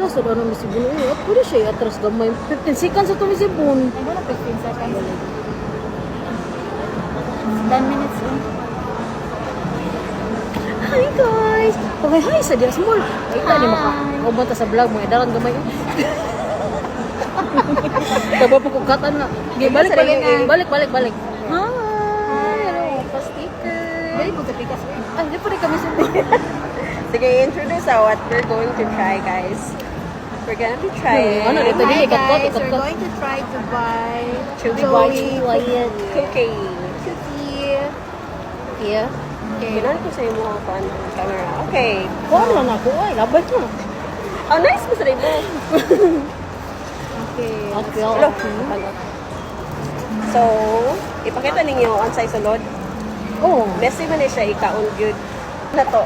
Plus, wala na misibun. At pwede siya atras gamay. 15 seconds ito misibun. Ay, wala 15 seconds. 10 minutes lang. Hi guys! Okay, hi sa Dias Mall. Ay, tani maka-ubanta sa vlog mo. Daran gamay. Taba po kukatan na. Okay, balik. Hi! Hello, pa-sticker. Dali mo sa pikas. Ay, hindi pa rin kami sumbay. Sige, introduce what we're going to try, guys. We're gonna be trying Ano, ito Hi din, ikat-kot. guys, we're going to try to buy Chewy Wyatt. cocaine. cookie. Yeah. Okay. Kailan ko sa imo ang camera. Okay. Kuha lang ako. Ay, labay na. Oh, nice mo sa mo. Okay. Okay, Hello. okay. So, ipakita ninyo ang sa sulod. Oh. Messy man siya ikaon good. Na to.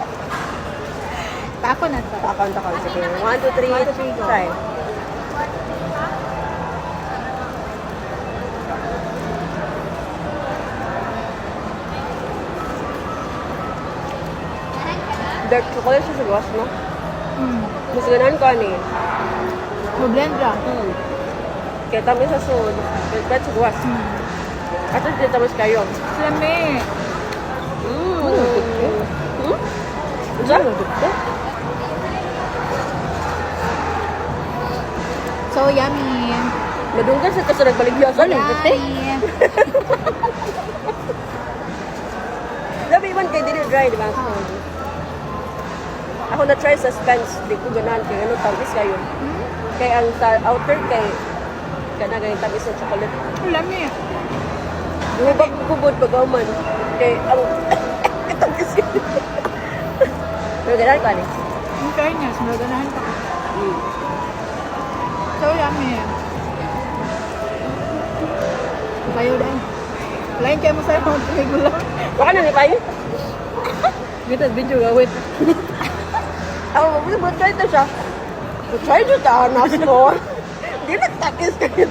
Tako na to. Takon. Sige. 1, 2, 3. Try. Dark chocolate siya sa gawas, no? Mas ganahan ko ani. Mag-blend lang. Kaya tamis sa sud. Kaya sa gawas. At hindi tamis kayo. Lami. Diyan? So yummy. Madunggan sa kasunod baligyasan. Yummy. Labi man kay dili dry, di ba? Ako na-try sa Spence. Di ko ganahan kay ano, tamis kayo. Kaya ang outer kay kanagay tamis ng chocolate. Lami. Lumabag ko kubod bagaman. Kay ang tamis yun. Pero ganahan ko ani. In fairness, maganahan ka. So yummy. Kayo din. Lain kayo mo sa'yo, tumig mo lang. Baka na ni kayo? Kita video gawin. Ako mabulibot try to siya. Try nyo ta, anas mo. Di nagtakis kayo.